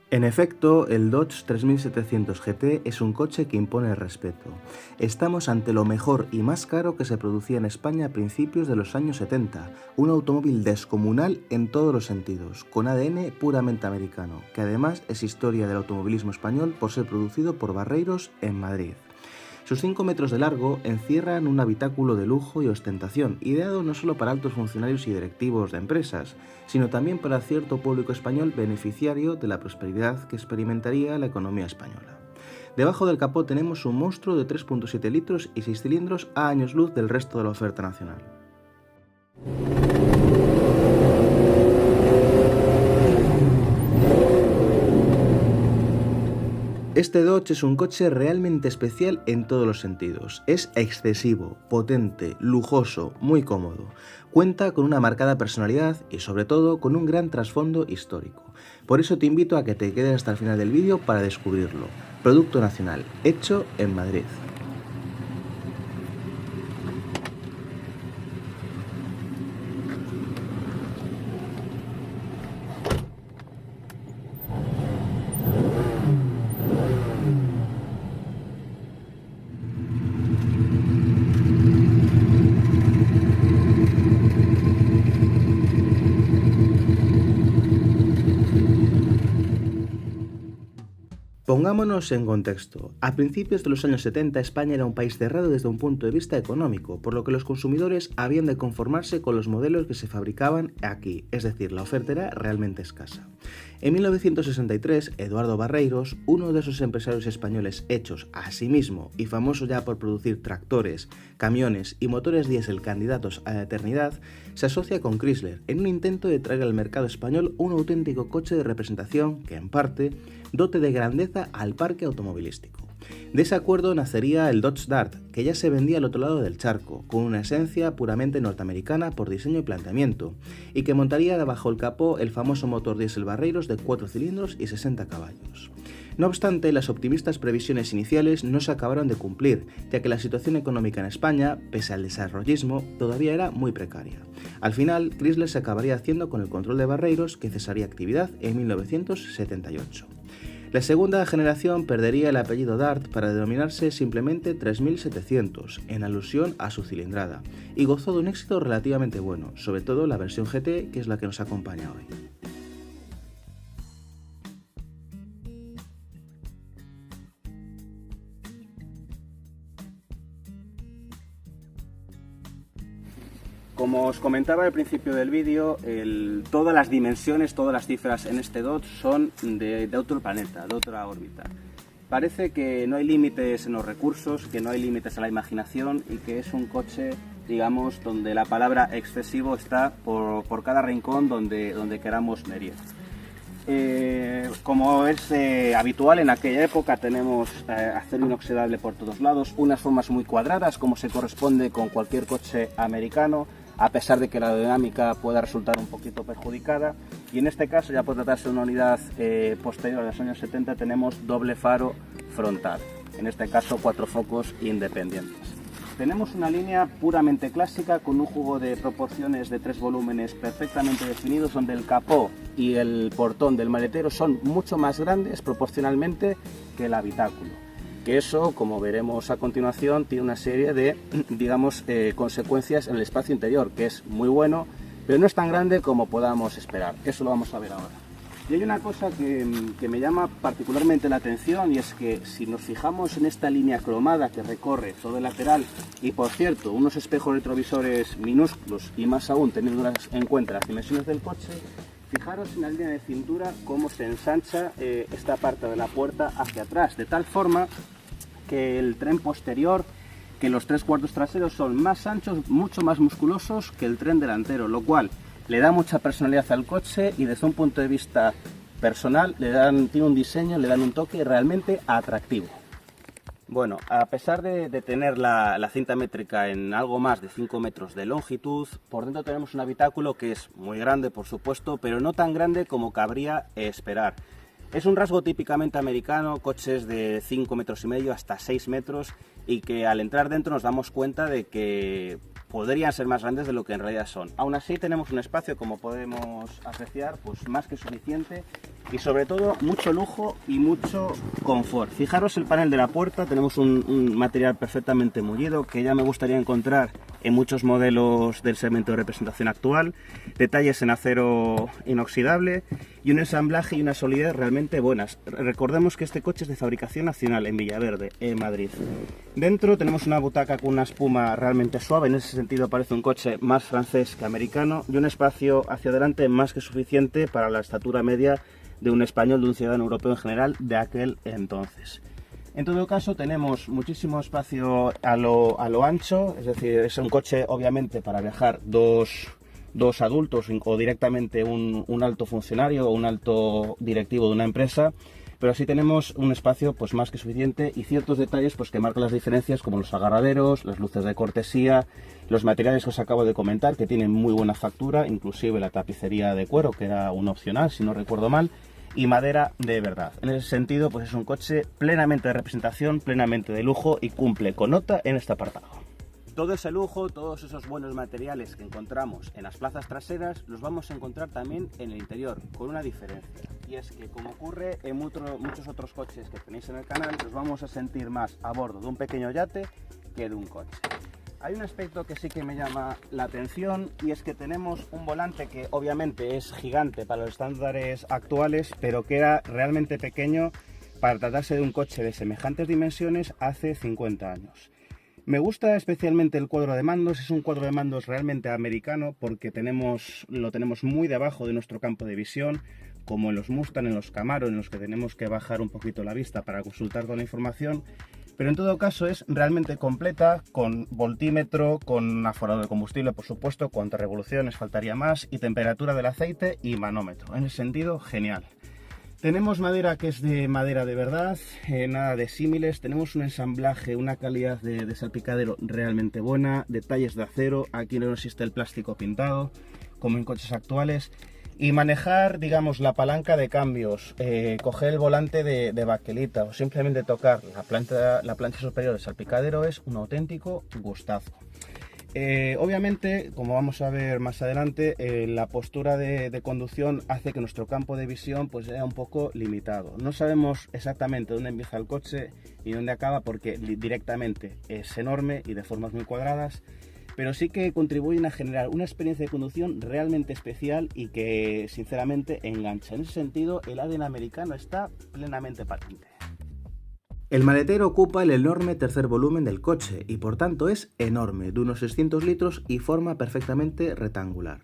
En efecto, el Dodge 3700 GT es un coche que impone respeto. Estamos ante lo mejor y más caro que se producía en España a principios de los años 70, un automóvil descomunal en todos los sentidos, con ADN puramente americano, que además es historia del automovilismo español por ser producido por Barreiros en Madrid. Sus 5 metros de largo encierran un habitáculo de lujo y ostentación, ideado no solo para altos funcionarios y directivos de empresas, sino también para cierto público español beneficiario de la prosperidad que experimentaría la economía española. Debajo del capó tenemos un monstruo de 3.7 litros y 6 cilindros a años luz del resto de la oferta nacional. Este Dodge es un coche realmente especial en todos los sentidos. Es excesivo, potente, lujoso, muy cómodo. Cuenta con una marcada personalidad y sobre todo con un gran trasfondo histórico. Por eso te invito a que te quedes hasta el final del vídeo para descubrirlo. Producto nacional, hecho en Madrid. Pongámonos en contexto. A principios de los años 70, España era un país cerrado desde un punto de vista económico, por lo que los consumidores habían de conformarse con los modelos que se fabricaban aquí, es decir, la oferta era realmente escasa. En 1963, Eduardo Barreiros, uno de esos empresarios españoles hechos a sí mismo y famoso ya por producir tractores, camiones y motores diésel candidatos a la eternidad, se asocia con Chrysler en un intento de traer al mercado español un auténtico coche de representación que, en parte, dote de grandeza al parque automovilístico. De ese acuerdo nacería el Dodge Dart, que ya se vendía al otro lado del charco, con una esencia puramente norteamericana por diseño y planteamiento, y que montaría bajo el capó el famoso motor diésel Barreiros de 4 cilindros y 60 caballos. No obstante, las optimistas previsiones iniciales no se acabaron de cumplir, ya que la situación económica en España, pese al desarrollismo, todavía era muy precaria. Al final, Chrysler se acabaría haciendo con el control de Barreiros, que cesaría actividad en 1978. La segunda generación perdería el apellido Dart para denominarse simplemente 3700, en alusión a su cilindrada, y gozó de un éxito relativamente bueno, sobre todo la versión GT, que es la que nos acompaña hoy. Como os comentaba al principio del vídeo, todas las dimensiones, todas las cifras en este Dodge son de otro planeta, de otra órbita. Parece que no hay límites en los recursos, que no hay límites a la imaginación y que es un coche, digamos, donde la palabra excesivo está por cada rincón donde queramos medir. Como es habitual en aquella época, tenemos acero inoxidable por todos lados, unas formas muy cuadradas como se corresponde con cualquier coche americano, a pesar de que la aerodinámica pueda resultar un poquito perjudicada, y en este caso, ya por tratarse de una unidad posterior a los años 70, tenemos doble faro frontal, en este caso 4 focos independientes. Tenemos una línea puramente clásica con un juego de proporciones de 3 volúmenes perfectamente definidos, donde el capó y el portón del maletero son mucho más grandes proporcionalmente que el habitáculo. Que eso, como veremos a continuación, tiene una serie de, digamos, consecuencias en el espacio interior, que es muy bueno, pero no es tan grande como podamos esperar. Eso lo vamos a ver ahora. Y hay una cosa que me llama particularmente la atención, y es que si nos fijamos en esta línea cromada que recorre todo el lateral, y por cierto, unos espejos retrovisores minúsculos, y más aún teniendo en cuenta las dimensiones del coche, fijaros en la línea de cintura cómo se ensancha esta parte de la puerta hacia atrás, de tal forma que el tren posterior, que los 3 cuartos traseros son más anchos, mucho más musculosos que el tren delantero, lo cual le da mucha personalidad al coche y desde un punto de vista personal tiene un diseño, le dan un toque realmente atractivo. Bueno, a pesar de tener la cinta métrica en algo más de 5 metros de longitud, por dentro tenemos un habitáculo que es muy grande, por supuesto, pero no tan grande como cabría esperar. Es un rasgo típicamente americano, coches de 5,5 metros hasta 6 metros, y que al entrar dentro nos damos cuenta de que podrían ser más grandes de lo que en realidad son. Aún así tenemos un espacio, como podemos apreciar, pues más que suficiente, y sobre todo mucho lujo y mucho confort. Fijaros el panel de la puerta, tenemos un material perfectamente mullido que ya me gustaría encontrar en muchos modelos del segmento de representación actual, detalles en acero inoxidable y un ensamblaje y una solidez realmente buenas. Recordemos que este coche es de fabricación nacional en Villaverde, en Madrid. Dentro tenemos una butaca con una espuma realmente suave, en ese sentido parece un coche más francés que americano, y un espacio hacia adelante más que suficiente para la estatura media de un español, de un ciudadano europeo en general de aquel entonces. En todo caso tenemos muchísimo espacio a lo ancho, es decir, es un coche obviamente para viajar dos adultos o directamente un alto funcionario o un alto directivo de una empresa, pero sí tenemos un espacio pues más que suficiente y ciertos detalles pues que marcan las diferencias, como los agarraderos, las luces de cortesía, los materiales que os acabo de comentar que tienen muy buena factura, inclusive la tapicería de cuero, que era un opcional si no recuerdo mal, y madera de verdad. En ese sentido pues es un coche plenamente de representación, plenamente de lujo y cumple con nota en este apartado. Todo ese lujo, todos esos buenos materiales que encontramos en las plazas traseras los vamos a encontrar también en el interior, con una diferencia. Y es que, como ocurre en muchos otros coches que tenéis en el canal, nos vamos a sentir más a bordo de un pequeño yate que de un coche. Hay un aspecto que sí que me llama la atención, y es que tenemos un volante que obviamente es gigante para los estándares actuales, pero que era realmente pequeño para tratarse de un coche de semejantes dimensiones hace 50 años. Me gusta especialmente el cuadro de mandos, es un cuadro de mandos realmente americano porque lo tenemos muy debajo de nuestro campo de visión, como en los Mustang, en los Camaro, en los que tenemos que bajar un poquito la vista para consultar toda la información, pero en todo caso es realmente completa, con voltímetro, con aforado de combustible, por supuesto, cuantas revoluciones faltaría más, y temperatura del aceite y manómetro. En ese sentido, genial. Tenemos madera que es de madera de verdad, nada de símiles, tenemos un ensamblaje, una calidad de salpicadero realmente buena, detalles de acero, aquí no existe el plástico pintado, como en coches actuales, y manejar, digamos, la palanca de cambios, coger el volante de baquelita o simplemente tocar la plancha superior del salpicadero es un auténtico gustazo. Obviamente, como vamos a ver más adelante, la postura de conducción hace que nuestro campo de visión pues sea un poco limitado. No sabemos exactamente dónde empieza el coche y dónde acaba porque directamente es enorme y de formas muy cuadradas, pero sí que contribuyen a generar una experiencia de conducción realmente especial y que sinceramente engancha. En ese sentido, el ADN americano está plenamente patente. El maletero ocupa el enorme tercer volumen del coche y por tanto es enorme, de unos 600 litros y forma perfectamente rectangular,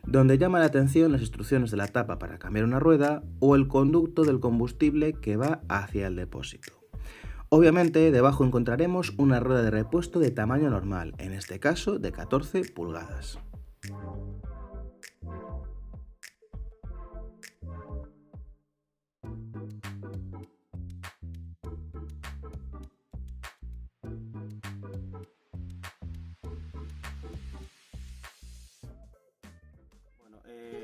donde llama la atención las instrucciones de la tapa para cambiar una rueda o el conducto del combustible que va hacia el depósito. Obviamente debajo encontraremos una rueda de repuesto de tamaño normal, en este caso de 14 pulgadas.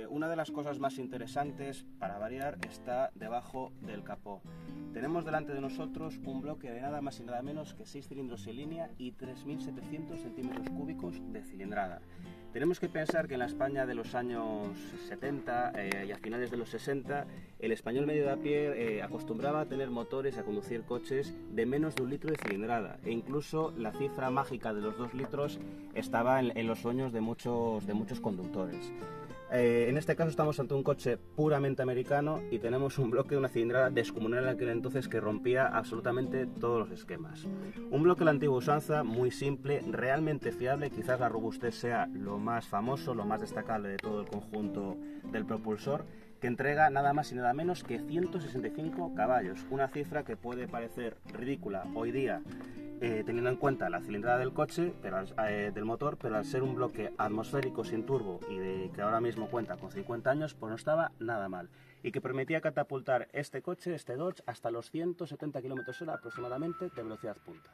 Una de las cosas más interesantes, para variar, está debajo del capó. Tenemos delante de nosotros un bloque de nada más y nada menos que 6 cilindros en línea y 3.700 centímetros cúbicos de cilindrada. Tenemos que pensar que en la España de los años 70 y a finales de los 60, el español medio de a pie acostumbraba a tener motores y a conducir coches de menos de 1 litro de cilindrada, e incluso la cifra mágica de los 2 litros estaba en los sueños de muchos conductores. En este caso estamos ante un coche puramente americano y tenemos un bloque de una cilindrada descomunal en aquel entonces que rompía absolutamente todos los esquemas. Un bloque de la antigua usanza, muy simple, realmente fiable, quizás la robustez sea lo más famoso, lo más destacable de todo el conjunto del propulsor, que entrega nada más y nada menos que 165 caballos, una cifra que puede parecer ridícula hoy día teniendo en cuenta la cilindrada del coche, del motor, pero al ser un bloque atmosférico sin turbo y que ahora mismo cuenta con 50 años, pues no estaba nada mal, y que permitía catapultar este Dodge, hasta los 170 km/h aproximadamente de velocidad punta.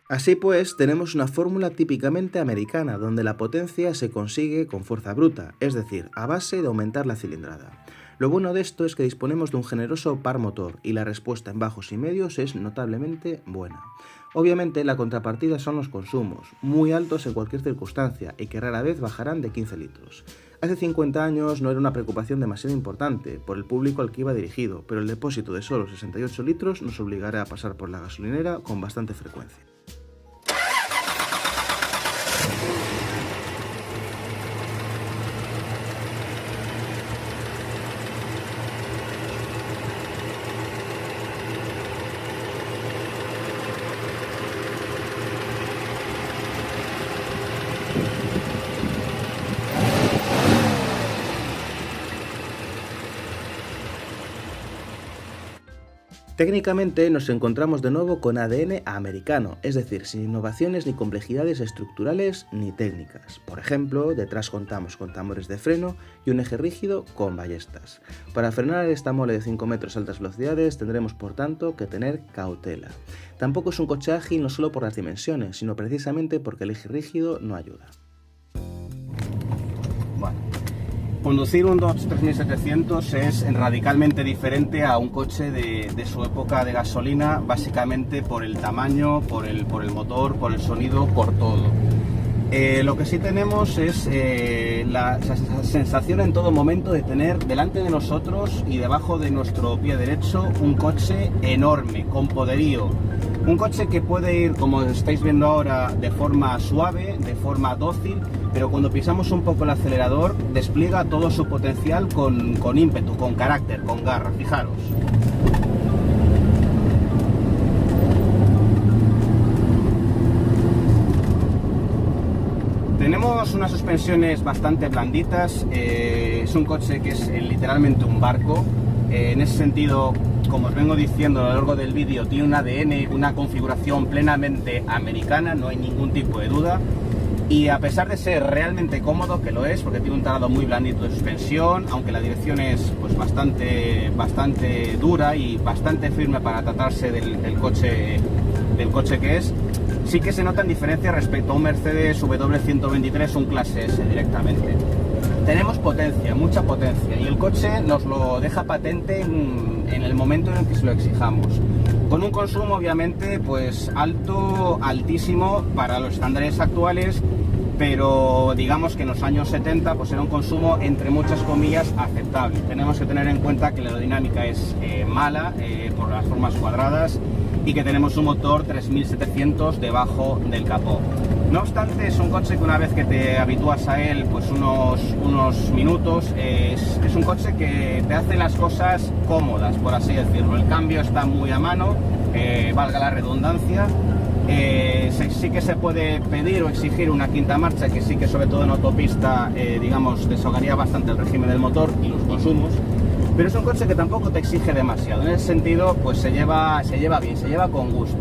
Así pues, tenemos una fórmula típicamente americana, donde la potencia se consigue con fuerza bruta, es decir, a base de aumentar la cilindrada. Lo bueno de esto es que disponemos de un generoso par motor y la respuesta en bajos y medios es notablemente buena. Obviamente la contrapartida son los consumos, muy altos en cualquier circunstancia y que rara vez bajarán de 15 litros. Hace 50 años no era una preocupación demasiado importante por el público al que iba dirigido, pero el depósito de solo 68 litros nos obligará a pasar por la gasolinera con bastante frecuencia. Técnicamente nos encontramos de nuevo con ADN americano, es decir, sin innovaciones ni complejidades estructurales ni técnicas. Por ejemplo, detrás contamos con tambores de freno y un eje rígido con ballestas. Para frenar esta mole de 5 metros a altas velocidades tendremos por tanto que tener cautela. Tampoco es un coche ágil no solo por las dimensiones, sino precisamente porque el eje rígido no ayuda. Conducir un Dodge 3700 es radicalmente diferente a un coche de su época de gasolina, básicamente por el tamaño, por el motor, por el sonido, por todo. Lo que sí tenemos es la sensación en todo momento de tener delante de nosotros y debajo de nuestro pie derecho un coche enorme, con poderío. Un coche que puede ir, como estáis viendo ahora, de forma suave, de forma dócil, pero cuando pisamos un poco el acelerador despliega todo su potencial con ímpetu, con carácter, con garra, fijaros. Tenemos unas suspensiones bastante blanditas, es un coche que es literalmente un barco, en ese sentido, como os vengo diciendo a lo largo del vídeo, tiene un ADN, una configuración plenamente americana, no hay ningún tipo de duda. Y a pesar de ser realmente cómodo, que lo es, porque tiene un talado muy blandito de suspensión, aunque la dirección es pues bastante dura y bastante firme para tratarse del coche que es, sí que se notan diferencias respecto a un Mercedes W123, un clase S directamente. Tenemos potencia, mucha potencia, y el coche nos lo deja patente en el momento en el que se lo exijamos. Con un consumo obviamente pues altísimo para los estándares actuales, pero digamos que en los años 70 pues era un consumo entre muchas comillas aceptable. Tenemos que tener en cuenta que la aerodinámica es mala por las formas cuadradas y que tenemos un motor 3700 debajo del capó. No obstante, es un coche que una vez que te habitúas a él pues unos minutos, es un coche que te hace las cosas cómodas, por así decirlo. El cambio está muy a mano, valga la redundancia. Sí que se puede pedir o exigir una quinta marcha, que sí que sobre todo en autopista digamos desahogaría bastante el régimen del motor y los consumos, pero es un coche que tampoco te exige demasiado. En ese sentido pues se lleva bien, se lleva con gusto.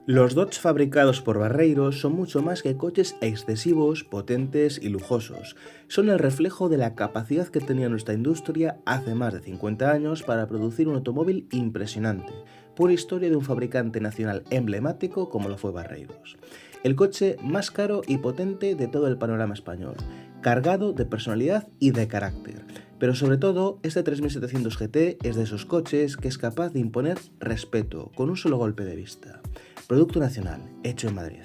Los Dodge fabricados por Barreiros son mucho más que coches excesivos, potentes y lujosos. Son el reflejo de la capacidad que tenía nuestra industria hace más de 50 años para producir un automóvil impresionante, pura historia de un fabricante nacional emblemático como lo fue Barreiros. El coche más caro y potente de todo el panorama español, cargado de personalidad y de carácter. Pero sobre todo, este 3700 GT es de esos coches que es capaz de imponer respeto con un solo golpe de vista. Producto nacional, hecho en Madrid.